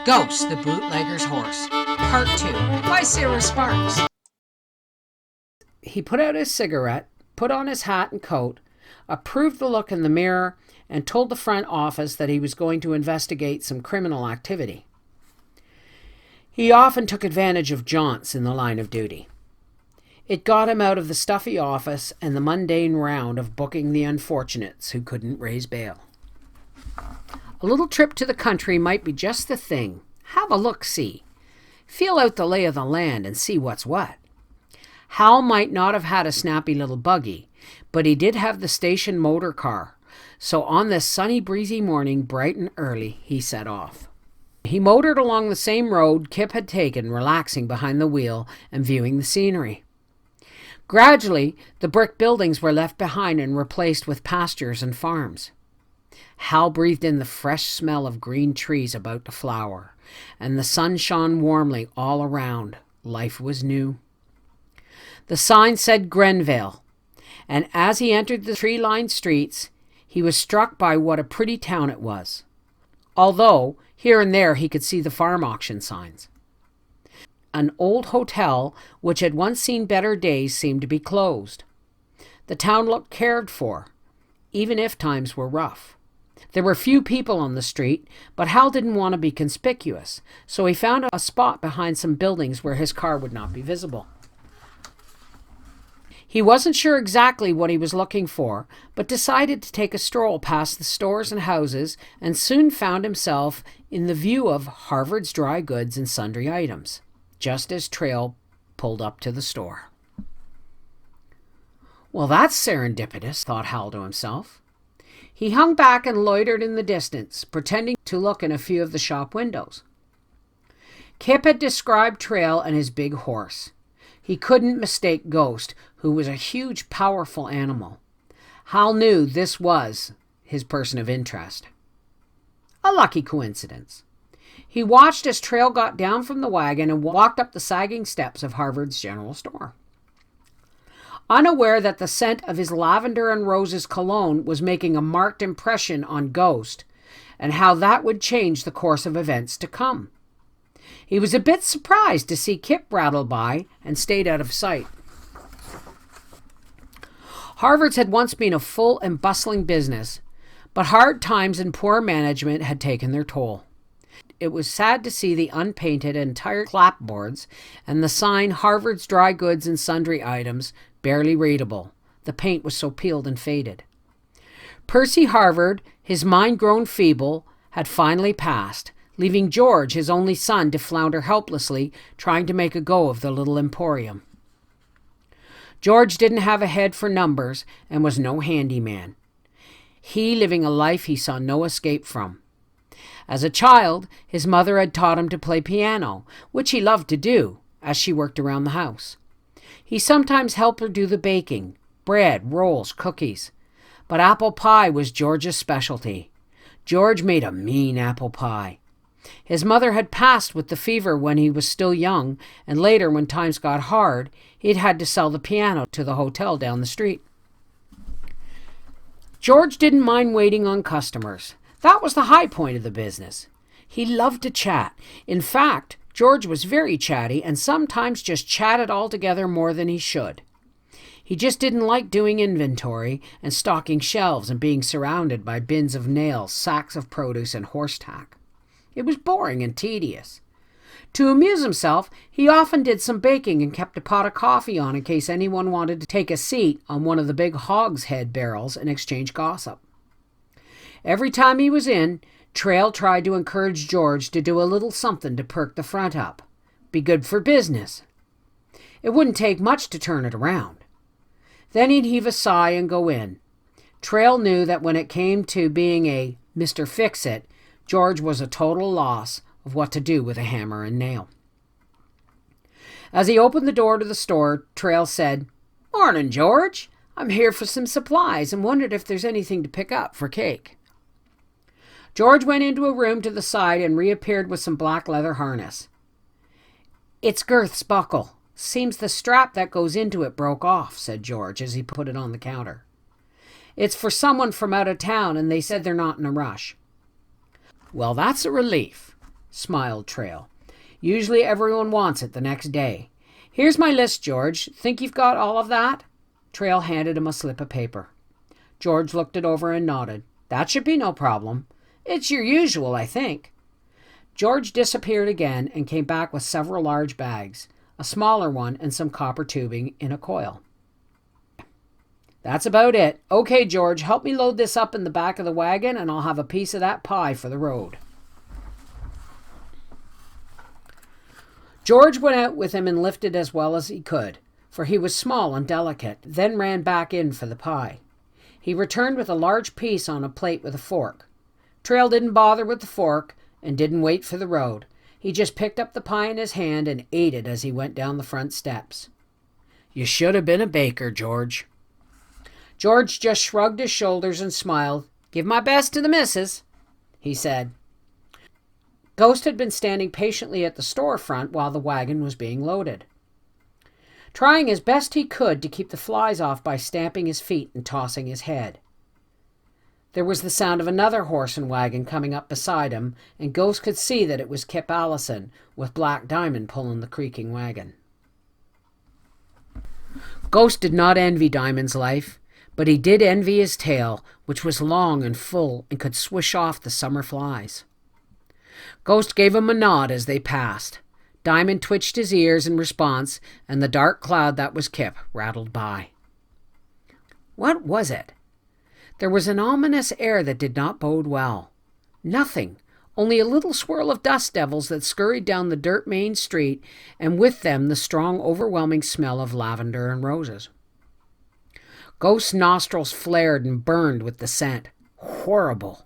Ghost, the Bootlegger's Horse, Part 2, by Sarah Sparks. He put out his cigarette, put on his hat and coat, approved the look in the mirror, and told the front office that he was going to investigate some criminal activity. He often took advantage of jaunts in the line of duty. It got him out of the stuffy office and the mundane round of booking the unfortunates who couldn't raise bail. A little trip to the country might be just the thing. Have a look-see. Feel out the lay of the land and see what's what. Hal might not have had a snappy little buggy, but he did have the station motor car. So on this sunny, breezy morning, bright and early, he set off. He motored along the same road Kip had taken, relaxing behind the wheel and viewing the scenery. Gradually, the brick buildings were left behind and replaced with pastures and farms. Hal breathed in the fresh smell of green trees about to flower, and the sun shone warmly all around. Life was new. The sign said Grenville, and as he entered the tree-lined streets, he was struck by what a pretty town it was, although here and there he could see the farm auction signs. An old hotel, which had once seen better days, seemed to be closed. The town looked cared for, even if times were rough. There were few people on the street, but Hal didn't want to be conspicuous, so he found a spot behind some buildings where his car would not be visible. He wasn't sure exactly what he was looking for, but decided to take a stroll past the stores and houses and soon found himself in the view of Harvard's dry goods and sundry items, just as Trail pulled up to the store. Well, that's serendipitous, thought Hal to himself. He hung back and loitered in the distance, pretending to look in a few of the shop windows. Kip had described Trail and his big horse. He couldn't mistake Ghost, who was a huge, powerful animal. Hal knew this was his person of interest. A lucky coincidence. He watched as Trail got down from the wagon and walked up the sagging steps of Harvard's general store. Unaware that the scent of his lavender and roses cologne was making a marked impression on Ghost, and how that would change the course of events to come. He was a bit surprised to see Kip rattle by and stayed out of sight. Harvard's had once been a full and bustling business, but hard times and poor management had taken their toll. It was sad to see the unpainted and tired clapboards and the sign Harvard's dry goods and sundry items barely readable. The paint was so peeled and faded. Percy Harvard, his mind grown feeble, had finally passed, leaving George, his only son, to flounder helplessly, trying to make a go of the little emporium. George didn't have a head for numbers and was no handyman. He living a life he saw no escape from. As a child, his mother had taught him to play piano, which he loved to do, as she worked around the house. He sometimes helped her do the baking, bread, rolls, cookies. But apple pie was George's specialty. George made a mean apple pie. His mother had passed with the fever when he was still young, and later, when times got hard, he'd had to sell the piano to the hotel down the street. George didn't mind waiting on customers. That was the high point of the business. He loved to chat. In fact, George was very chatty and sometimes just chatted altogether more than he should. He just didn't like doing inventory and stocking shelves and being surrounded by bins of nails, sacks of produce, and horse tack. It was boring and tedious. To amuse himself, he often did some baking and kept a pot of coffee on in case anyone wanted to take a seat on one of the big hogshead barrels and exchange gossip. Every time he was in, Trail tried to encourage George to do a little something to perk the front up. Be good for business. It wouldn't take much to turn it around. Then he'd heave a sigh and go in. Trail knew that when it came to being a Mr. Fix-It, George was a total loss of what to do with a hammer and nail. As he opened the door to the store, Trail said, "Morning, George. I'm here for some supplies and wondered if there's anything to pick up for cake." George went into a room to the side and reappeared with some black leather harness. "It's Girth's buckle. Seems the strap that goes into it broke off," said George as he put it on the counter. "It's for someone from out of town, and they said they're not in a rush." "Well, that's a relief. smiled Trail. "Usually everyone wants it the next day. Here's my list, George. Think you've got all of that?" Trail handed him a slip of paper. George looked it over and nodded. "That should be no problem. It's your usual, I think." George disappeared again and came back with several large bags, a smaller one and some copper tubing in a coil. "That's about it. Okay, George, help me load this up in the back of the wagon and I'll have a piece of that pie for the road." George went out with him and lifted as well as he could, for he was small and delicate, then ran back in for the pie. He returned with a large piece on a plate with a fork. Trail didn't bother with the fork and didn't wait for the road. He just picked up the pie in his hand and ate it as he went down the front steps. "You should have been a baker, George." George just shrugged his shoulders and smiled. "Give my best to the missus," he said. Ghost had been standing patiently at the storefront while the wagon was being loaded, trying as best he could to keep the flies off by stamping his feet and tossing his head. There was the sound of another horse and wagon coming up beside him, and Ghost could see that it was Kip Allison, with Black Diamond pulling the creaking wagon. Ghost did not envy Diamond's life, but he did envy his tail, which was long and full and could swish off the summer flies. Ghost gave him a nod as they passed. Diamond twitched his ears in response, and the dark cloud that was Kip rattled by. What was it? There was an ominous air that did not bode well. Nothing, only a little swirl of dust devils that scurried down the dirt main street, and with them the strong, overwhelming smell of lavender and roses. Ghost's nostrils flared and burned with the scent. Horrible.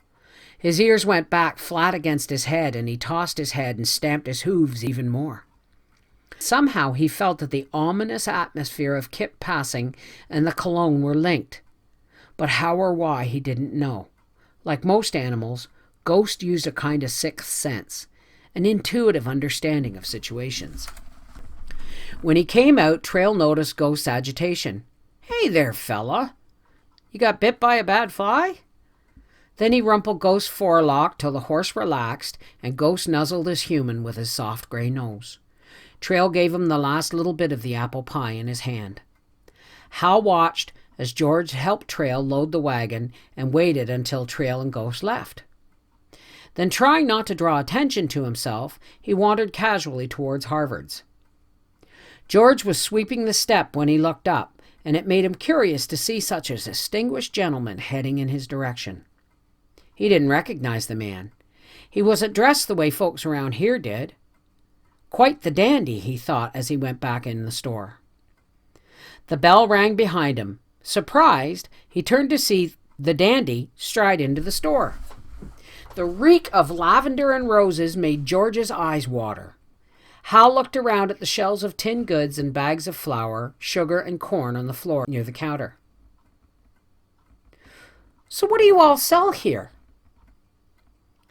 His ears went back flat against his head, and he tossed his head and stamped his hooves even more. Somehow he felt that the ominous atmosphere of Kip passing and the cologne were linked. But how or why he didn't know. Like most animals, Ghost used a kind of sixth sense, an intuitive understanding of situations. When he came out, Trail noticed Ghost's agitation. "Hey there, fella. You got bit by a bad fly?" Then he rumpled Ghost's forelock till the horse relaxed, and Ghost nuzzled his human with his soft gray nose. Trail gave him the last little bit of the apple pie in his hand. Hal watched as George helped Trail load the wagon and waited until Trail and Ghost left. Then, trying not to draw attention to himself, he wandered casually towards Harvard's. George was sweeping the step when he looked up, and it made him curious to see such a distinguished gentleman heading in his direction. He didn't recognize the man. He wasn't dressed the way folks around here did. Quite the dandy, he thought as he went back in the store. The bell rang behind him. Surprised, he turned to see the dandy stride into the store. The reek of lavender and roses made George's eyes water. Hal looked around at the shelves of tinned goods and bags of flour, sugar, and corn on the floor near the counter. "So what do you all sell here?"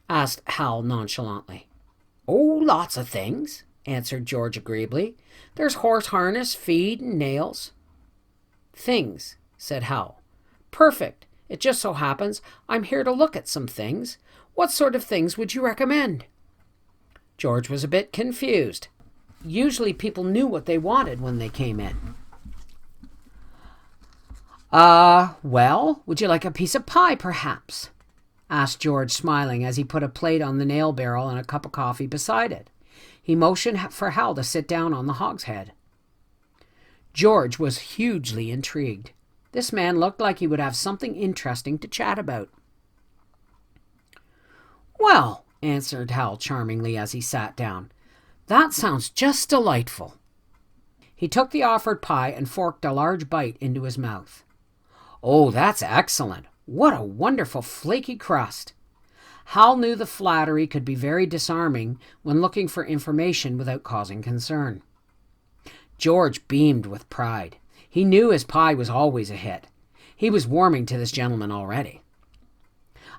asked Hal nonchalantly. "Oh, lots of things," answered George agreeably. "There's horse harness, feed, and nails." "Things," said Hal. "Perfect. It just so happens I'm here to look at some things. What sort of things would you recommend?" George was a bit confused. Usually people knew what they wanted when they came in. Well, would you like a piece of pie, perhaps?" asked George, smiling as he put a plate on the nail barrel and a cup of coffee beside it. He motioned for Hal to sit down on the hogshead. George was hugely intrigued. This man looked like he would have something interesting to chat about. "Well," answered Hal charmingly as he sat down, "that sounds just delightful." He took the offered pie and forked a large bite into his mouth. "Oh, that's excellent. What a wonderful flaky crust." Hal knew the flattery could be very disarming when looking for information without causing concern. George beamed with pride. He knew his pie was always a hit. He was warming to this gentleman already.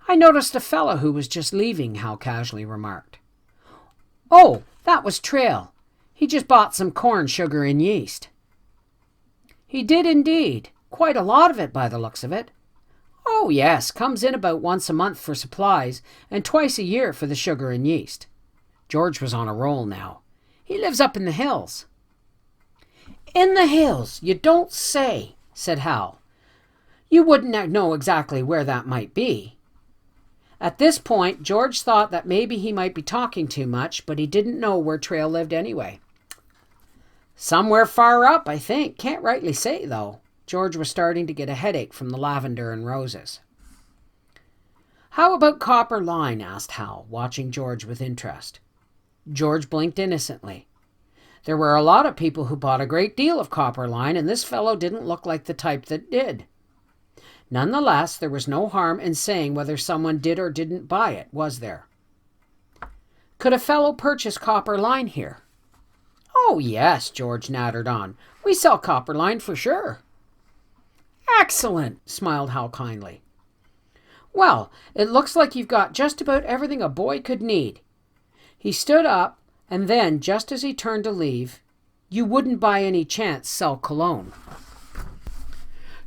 "I noticed a fellow who was just leaving," Hal casually remarked. "Oh, that was Trail. He just bought some corn, sugar, and yeast." "He did indeed. Quite a lot of it by the looks of it." "Oh, yes, comes in about once a month for supplies, and twice a year for the sugar and yeast." George was on a roll now. "He lives up in the hills." "In the hills? You don't say," said Hal. "You wouldn't know exactly where that might be." At this point, George thought that maybe he might be talking too much, but he didn't know where Trail lived anyway. "Somewhere far up, I think. Can't rightly say, though." George was starting to get a headache from the lavender and roses. "How about Copper Line?" asked Hal, watching George with interest. George blinked innocently. There were a lot of people who bought a great deal of Copper Line, and this fellow didn't look like the type that did. Nonetheless, there was no harm in saying whether someone did or didn't buy it, was there? "Could a fellow purchase Copper Line here?" "Oh, yes," George nattered on. "We sell Copper Line for sure." "Excellent," smiled Hal kindly. "Well, it looks like you've got just about everything a boy could need." He stood up, and then, just as he turned to leave, "You wouldn't by any chance sell cologne?"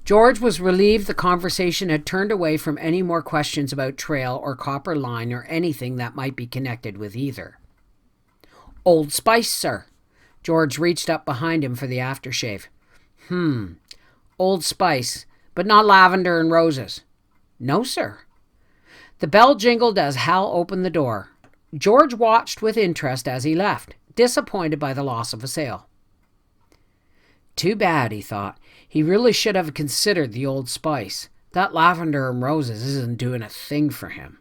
George was relieved the conversation had turned away from any more questions about Trail or Copper Line or anything that might be connected with either. "Old Spice, sir." George reached up behind him for the aftershave. Old Spice, but not lavender and roses." "No, sir." The bell jingled as Hal opened the door. George watched with interest as he left, disappointed by the loss of a sale. Too bad, he thought. He really should have considered the Old Spice. That lavender and roses isn't doing a thing for him.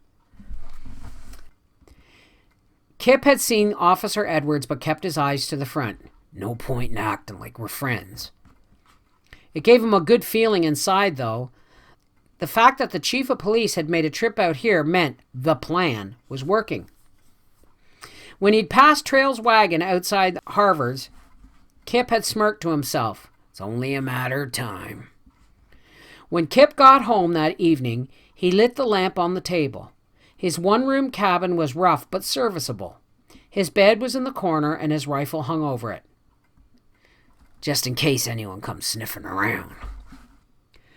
Kip had seen Officer Edwards but kept his eyes to the front. No point in acting like we're friends. It gave him a good feeling inside, though. The fact that the chief of police had made a trip out here meant the plan was working. When he'd passed Trail's wagon outside Harvard's, Kip had smirked to himself. It's only a matter of time. When Kip got home that evening, he lit the lamp on the table. His one-room cabin was rough but serviceable. His bed was in the corner and his rifle hung over it, just in case anyone comes sniffing around.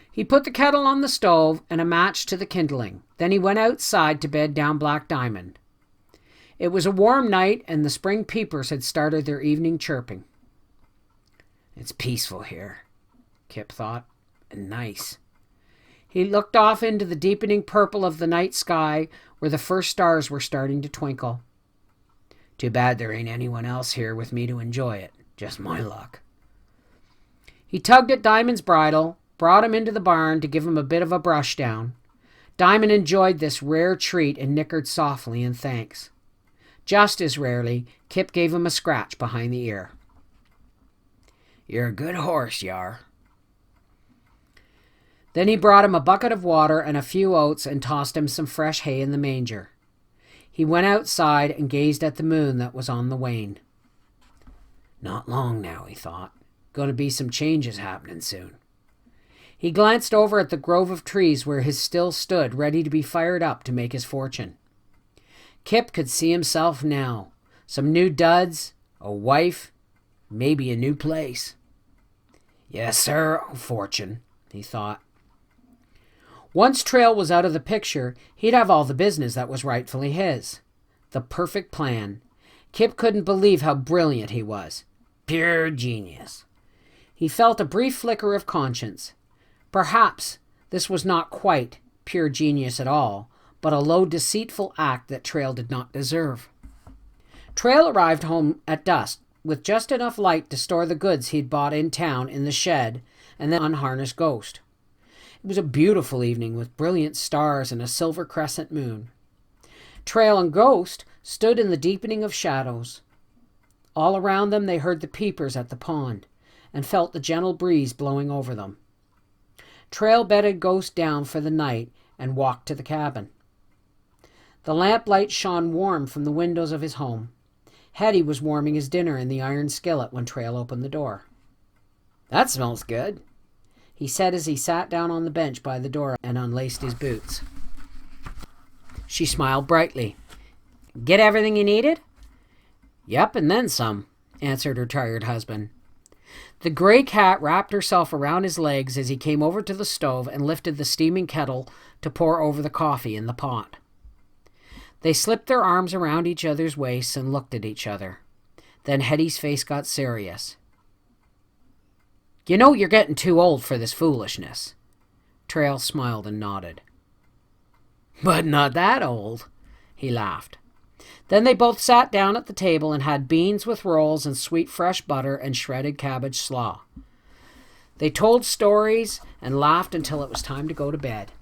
He put the kettle on the stove and a match to the kindling. Then he went outside to bed down Black Diamond. It was a warm night and the spring peepers had started their evening chirping. It's peaceful here, Kip thought, and nice. He looked off into the deepening purple of the night sky where the first stars were starting to twinkle. Too bad there ain't anyone else here with me to enjoy it. Just my luck. He tugged at Diamond's bridle, brought him into the barn to give him a bit of a brush down. Diamond enjoyed this rare treat and nickered softly in thanks. Just as rarely, Kip gave him a scratch behind the ear. You're a good horse, you are. Then he brought him a bucket of water and a few oats and tossed him some fresh hay in the manger. He went outside and gazed at the moon that was on the wane. Not long now, he thought. Going to be some changes happening soon. He glanced over at the grove of trees where his still stood, ready to be fired up to make his fortune. Kip could see himself now. Some new duds, a wife, maybe a new place. Yes, sir, fortune, he thought. Once Trail was out of the picture, he'd have all the business that was rightfully his. The perfect plan. Kip couldn't believe how brilliant he was. Pure genius. He felt a brief flicker of conscience. Perhaps this was not quite pure genius at all, but a low, deceitful act that Trail did not deserve. Trail arrived home at dusk, with just enough light to store the goods he'd bought in town in the shed, and then unharness Ghost. It was a beautiful evening with brilliant stars and a silver crescent moon. Trail and Ghost stood in the deepening of shadows. All around them they heard the peepers at the pond, and felt the gentle breeze blowing over them. Trail bedded Ghost down for the night and walked to the cabin. The lamplight shone warm from the windows of his home. Hetty was warming his dinner in the iron skillet when Trail opened the door. That smells good, he said as he sat down on the bench by the door and unlaced his boots. She smiled brightly. Get everything you needed? Yep, and then some, answered her tired husband. The gray cat wrapped herself around his legs as he came over to the stove and lifted the steaming kettle to pour over the coffee in the pot. They slipped their arms around each other's waists and looked at each other. Then Hetty's face got serious. You know you're getting too old for this foolishness. Trail smiled and nodded. But not that old, he laughed. Then they both sat down at the table and had beans with rolls and sweet fresh butter and shredded cabbage slaw. They told stories and laughed until it was time to go to bed.